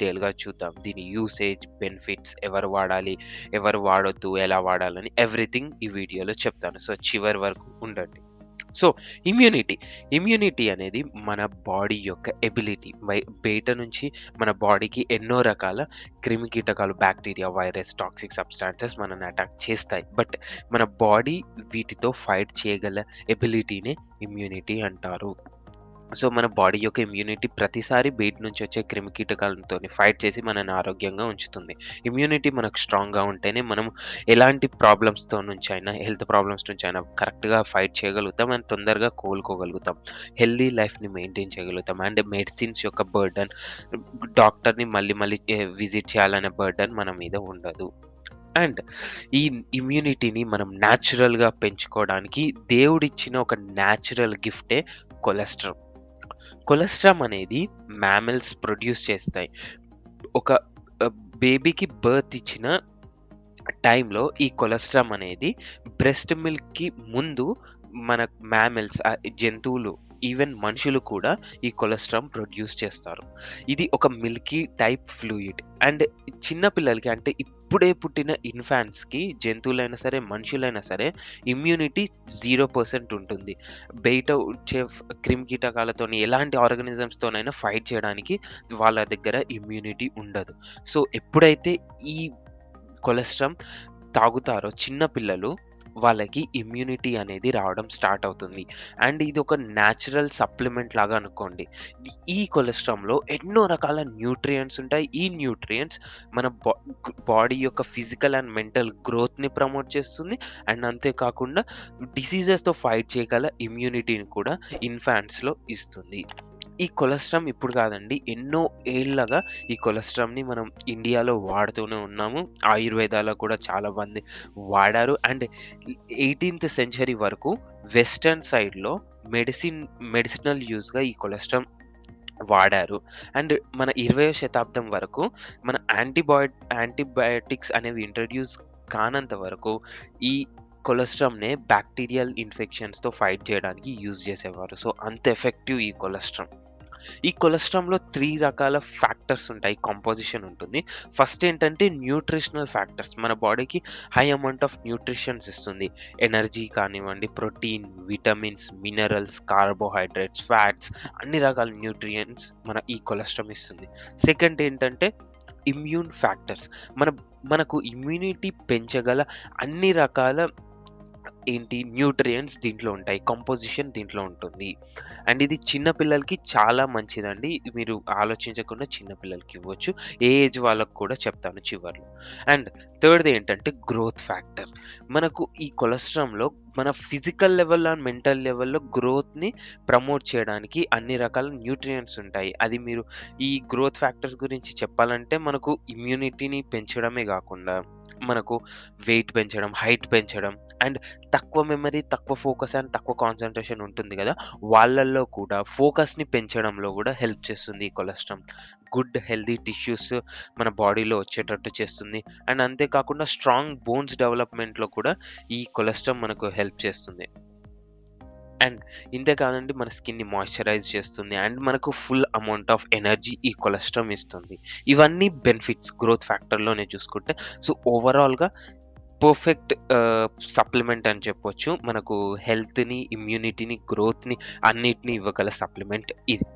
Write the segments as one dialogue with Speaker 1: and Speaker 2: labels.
Speaker 1: డీటెయిల్‌గా చూద్దాం. దీని యూసేజ్, బెనిఫిట్స్, ఎవరు వాడాలి, ఎవరు వాడొద్దు, ఎలా వాడాలని ఎవ్రీథింగ్ ఈ వీడియోలో చెప్తాను. సో, చివరి వరకు ఉండండి. So, immunity. ఇమ్యూనిటీ అనేది మన బాడీ యొక్క ఎబిలిటీ. బయట నుంచి మన బాడీకి ఎన్నో రకాల క్రిమికీటకాలు, బ్యాక్టీరియా, వైరస్, టాక్సిక్ సబ్స్టాన్సెస్ మనల్ని అటాక్ చేస్తాయి. బట్ మన బాడీ వీటితో ఫైట్ చేయగల ఎబిలిటీనే ఇమ్యూనిటీ అంటారు. సో, మన బాడీ యొక్క ఇమ్యూనిటీ ప్రతిసారి బయట నుంచి వచ్చే క్రిమికీటకాలతోని ఫైట్ చేసి మనల్ని ఆరోగ్యంగా ఉంచుతుంది. ఇమ్యూనిటీ మనకు స్ట్రాంగ్‌గా ఉంటేనే మనం ఎలాంటి ప్రాబ్లమ్స్‌తో నుంచైనా, హెల్త్ ప్రాబ్లమ్స్ నుంచైనా కరెక్ట్‌గా ఫైట్ చేయగలుగుతాం అండ్ తొందరగా కోలుకోగలుగుతాం. హెల్తీ లైఫ్‌ని మెయింటైన్ చేయగలుగుతాం. అండ్ మెడిసిన్స్ యొక్క బర్డెన్, డాక్టర్‌ని మళ్ళీ మళ్ళీ విజిట్ చేయాలనే బర్డెన్ మన మీద ఉండదు. అండ్ ఈ ఇమ్యూనిటీని మనం న్యాచురల్‌గా పెంచుకోవడానికి దేవుడిచ్చిన ఒక న్యాచురల్ గిఫ్టే కొలెస్ట్రాల్. కొలెస్ట్రామ్ అనేది మామ్మల్స్ ప్రొడ్యూస్ చేస్తాయి. ఒక బేబీకి బర్త్ ఇచ్చిన టైంలో ఈ కొలెస్ట్రామ్ అనేది బ్రెస్ట్ మిల్క్‌కి ముందు మన మామ్మల్స్, జంతువులు, ఈవెన్ మనుషులు కూడా ఈ కొలెస్ట్రామ్ ప్రొడ్యూస్ చేస్తారు. ఇది ఒక మిల్కీ టైప్ ఫ్లూయిడ్. అండ్ చిన్న పిల్లలకి, అంటే ఇప్పుడే పుట్టిన ఇన్ఫాంట్స్‌కి, జంతువులైనా సరే, మనుషులైనా సరే ఇమ్యూనిటీ 0% ఉంటుంది. బయట వచ్చే క్రిమికీటకాలతోని ఎలాంటి ఆర్గానిజమ్స్‌తోనైనా ఫైట్ చేయడానికి వాళ్ళ దగ్గర ఇమ్యూనిటీ ఉండదు. సో, ఎప్పుడైతే ఈ కొలెస్ట్రామ్ తాగుతారో చిన్న పిల్లలు, వాళ్ళకి ఇమ్యూనిటీ అనేది రావడం స్టార్ట్ అవుతుంది. అండ్ ఇది ఒక న్యాచురల్ సప్లిమెంట్ లాగా అనుకోండి. ఈ కొలెస్ట్రామ్‌లో ఎన్నో రకాల న్యూట్రియంట్స్ ఉంటాయి. ఈ న్యూట్రియంట్స్ మన బాడీ యొక్క ఫిజికల్ అండ్ మెంటల్ గ్రోత్‌ని ప్రమోట్ చేస్తుంది. అండ్ అంతే కాకుండా డిసీజెస్‌తో ఫైట్ చేయగల ఇమ్యూనిటీని కూడా ఇన్ఫాంట్స్‌లో ఇస్తుంది. ఈ కొలెస్ట్రామ్ ఇప్పుడు కాదండి, ఎన్నో ఏళ్లగా ఈ కొలెస్ట్రామ్‌ని మనం ఇండియాలో వాడుతూనే ఉన్నాము. ఆయుర్వేదాలో కూడా చాలా మంది వాడారు. అండ్ 18థ్ సెంచరీ వరకు వెస్టర్న్ సైడ్‌లో మెడిసినల్ యూజ్‌గా ఈ కొలెస్ట్రామ్ వాడారు. అండ్ మన 20వ శతాబ్దం వరకు మన యాంటీబయాటిక్స్ అనేవి ఇంట్రొడ్యూస్ కానంత వరకు ఈ కొలెస్ట్రామ్‌నే బ్యాక్టీరియల్ ఇన్ఫెక్షన్స్‌తో ఫైట్ చేయడానికి యూజ్ చేసేవారు. సో, అంత ఎఫెక్టివ్ ఈ కొలెస్ట్రామ్. ఈ కొలెస్ట్రామ్‌లో 3 రకాల ఫ్యాక్టర్స్ ఉంటాయి. కంపోజిషన్ ఉంటుంది. ఫస్ట్ ఏంటంటే న్యూట్రిషనల్ ఫ్యాక్టర్స్. మన బాడీకి హై అమౌంట్ ఆఫ్ న్యూట్రిషన్స్ ఇస్తుంది. ఎనర్జీ కానివ్వండి, protein, vitamins, minerals, carbohydrates, fats, అన్ని రకాల న్యూట్రియంట్స్ ఈ కొలెస్ట్రామ్ ఇస్తుంది. సెకండ్ ఏంటంటే ఇమ్యూన్ ఫ్యాక్టర్స్. మనకు ఇమ్యూనిటీ పెంచగల అన్ని రకాల న్యూట్రియంట్స్ దీంట్లో ఉంటాయి. కంపోజిషన్ దీంట్లో ఉంటుంది. అండ్ ఇది చిన్న పిల్లలకి చాలా మంచిదండి. మీరు ఆలోచించకుండా చిన్న పిల్లలకి ఇవ్వచ్చు. ఏ ఏజ్ వాళ్ళకి కూడా చెప్తాను చివర్లో. అండ్ థర్డ్‌ది ఏంటంటే గ్రోత్ ఫ్యాక్టర్. మనకు ఈ కొలెస్ట్రామ్‌లో మన ఫిజికల్ లెవెల్ అండ్ మెంటల్ లెవెల్‌లో గ్రోత్‌ని ప్రమోట్ చేయడానికి అన్ని రకాల న్యూట్రియంట్స్ ఉంటాయి. అది మీరు ఈ గ్రోత్ ఫ్యాక్టర్స్ గురించి చెప్పాలంటే మనకు ఇమ్యూనిటీని పెంచడమే గాకుండా, మనకు వెయిట్ పెంచడం, హైట్ పెంచడం, అండ్ తక్కువ మెమరీ, తక్కువ ఫోకస్ అండ్ తక్కువ కాన్సంట్రేషన్ ఉంటుంది గదా! వాళ్ళల్లో కూడా ఫోకస్‌ని పెంచడంలో గూడా హెల్ప్ చేస్తుంది ఈ కొలెస్ట్రామ్. గుడ్ హెల్తీ టిష్యూస్ మన బాడీలో వచ్చేటట్టు చేస్తుంది. అండ్ అంతే కాకుండా స్ట్రాంగ్ బోన్స్ డెవలప్‌మెంట్‌లో కూడా ఈ కొలెస్ట్రామ్ మనకు హెల్ప్ చేస్తుంది. అండ్ ఇంతే కాదండి, మన స్కిన్‌ని మాయిశ్చరైజ్ చేస్తుంది. అండ్ మనకు ఫుల్ అమౌంట్ ఆఫ్ ఎనర్జీ ఈ కొలెస్ట్రామ్ ఇస్తుంది. ఇవన్నీ బెనిఫిట్స్ గ్రోత్ ఫ్యాక్టర్‌లోనే చూసుకుంటే. సో, ఓవరాల్‌గా పర్ఫెక్ట్ సప్లిమెంట్ అని చెప్పొచ్చు. మనకు హెల్త్‌ని, ఇమ్యూనిటీని, గ్రోత్‌ని అన్నిటిని ఇవ్వగల సప్లిమెంట్ ఇది.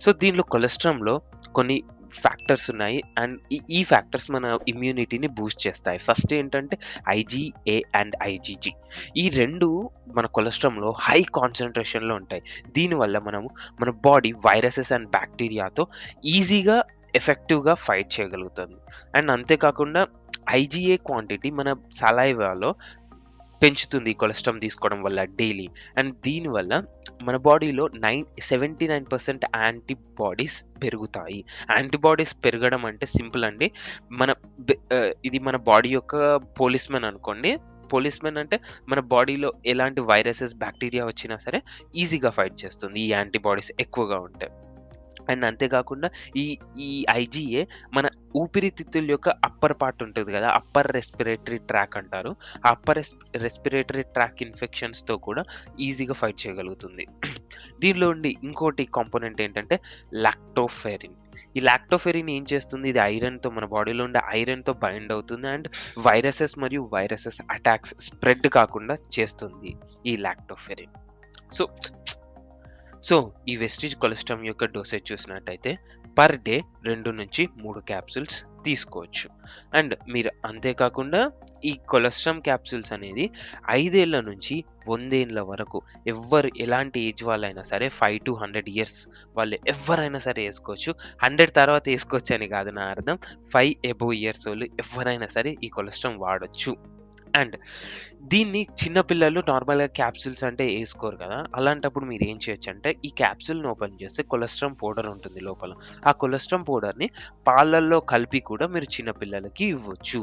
Speaker 1: సో, దీనిలో కొలెస్ట్రామ్‌లో కొన్ని ఫ్యాక్టర్స్ ఉన్నాయి. అండ్ ఈ ఫ్యాక్టర్స్ మన ఇమ్యూనిటీని బూస్ట్ చేస్తాయి. ఫస్ట్ ఏంటంటే ఐజీఏ అండ్ ఐజీజీ. ఈ 2 మన కొలెస్ట్రామ్‌లో హై కాన్సంట్రేషన్‌లో ఉంటాయి. దీనివల్ల మన బాడీ వైరసెస్ అండ్ బ్యాక్టీరియాతో ఈజీగా, ఎఫెక్టివ్‌గా ఫైట్ చేయగలుగుతుంది. అండ్ అంతే కాకుండా ఐజీఏ క్వాంటిటీ మన సలైవాలో పెంచుతుంది ఈ కొలెస్ట్రామ్ తీసుకోవడం వల్ల డైలీ. అండ్ దీనివల్ల మన బాడీలో 79% యాంటీబాడీస్ పెరుగుతాయి. యాంటీబాడీస్ పెరగడం అంటే సింపుల్ అండి. ఇది మన బాడీ యొక్క పోలీస్‌మెన్ అనుకోండి. పోలీస్‌మెన్ అంటే మన బాడీలో ఎలాంటి వైరసెస్, బ్యాక్టీరియా వచ్చినా సరే ఈజీగా ఫైట్ చేస్తుంది ఈ యాంటీబాడీస్ ఎక్కువగా ఉంటే. అండ్ అంతే కాకుండా ఈ ఈ ఐజీఏ మన ఊపిరితిత్తుల యొక్క అప్పర్ పార్ట్ ఉంటుంది కదా! అప్పర్ రెస్పిరేటరీ ట్రాక్ అంటారు. ఆ అప్పర్ రెస్పిరేటరీ ట్రాక్ ఇన్ఫెక్షన్స్‌తో కూడా ఈజీగా ఫైట్ చేయగలుగుతుంది. దీనిలో ఉండి ఇంకోటి కాంపోనెంట్ ఏంటంటే లాక్టోఫెరిన్. ఈ లాక్టోఫెరిన్ ఏం చేస్తుంది? ఇది ఐరన్‌తో మన బాడీలో ఉండే ఐరన్‌తో బైండ్ అవుతుంది అండ్ వైరసెస్ అటాక్స్ స్ప్రెడ్ కాకుండా చేస్తుంది ఈ లాక్టోఫెరిన్. సో సో, ఈ వెస్టిజ్ కొలెస్ట్రామ్ యొక్క డోసేజ్ చూసినట్టయితే పర్ డే 2-3 క్యాప్సూల్స్ తీసుకోవచ్చు. అండ్ మీరు అంతేకాకుండా ఈ కొలెస్ట్రామ్ క్యాప్సూల్స్ అనేది 5 ఏళ్ల నుంచి 100 ఏళ్ల వరకు ఎలాంటి ఏజ్ వాళ్ళైనా సరే 5-100 ఇయర్స్ వాళ్ళు ఎవ్వరైనా సరే ఏసుకోవచ్చు. 100 తర్వాత ఏసుకోవచ్చని కాదు నా అర్థం. 5 అబోవ్ ఇయర్స్ ఓళ్ళు ఎవ్వరైనా సరే ఈ కొలెస్ట్రామ్ వాడొచ్చు. అండ్ దీన్ని చిన్న పిల్లలు నార్మల్‌గా క్యాప్సూల్స్ అంటే ఏసుకోరు కదా! అలాంటప్పుడు మీరేం చేయొచ్చంటే, ఈ క్యాప్సూల్‌ని ఓపెన్ చేస్తే కొలెస్ట్రామ్ పౌడర్ ఉంటుంది లోపల. ఆ కొలెస్ట్రామ్ పౌడర్‌ని పాలల్లో కలిపి కూడా మీరు చిన్న పిల్లలకి ఇవ్వచ్చు.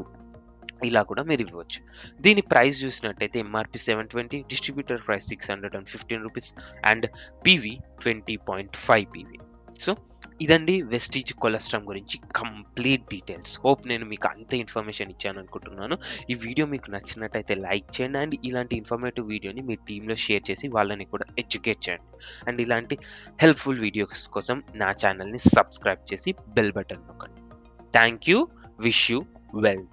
Speaker 1: ఇలా కూడా మీరివ్వచ్చు. దీని ప్రైస్ చూసినట్టయితే ఎంఆర్‌పీ 720, డిస్ట్రిబ్యూటర్ ప్రైస్ రూ. 615 అండ్ పీవీ 20.5 పీవీ. సో, ఇదండి వెస్టిజ్ కొలెస్ట్రామ్ గురించి కంప్లీట్ డీటెయిల్స్. హోప్ నేను మీకు అంత ఇన్ఫర్మేషన్ ఇచ్చాననుకుంటున్నాను. ఈ వీడియో మీకు నచ్చినట్టయితే లైక్ చేయండి అండ్ ఇలాంటి ఇన్ఫర్మేటివ్ వీడియోని మీ టీమ్‌లో షేర్ చేసి వాళ్ళని కూడా ఎడ్యుకేట్ చేయండి. అండ్ ఇలాంటి హెల్ప్‌ఫుల్ వీడియోస్ కోసం నా ఛానెల్‌ని సబ్స్క్రైబ్ చేసి బెల్ బటన్ నొక్కండి. Thank you. Wish you well.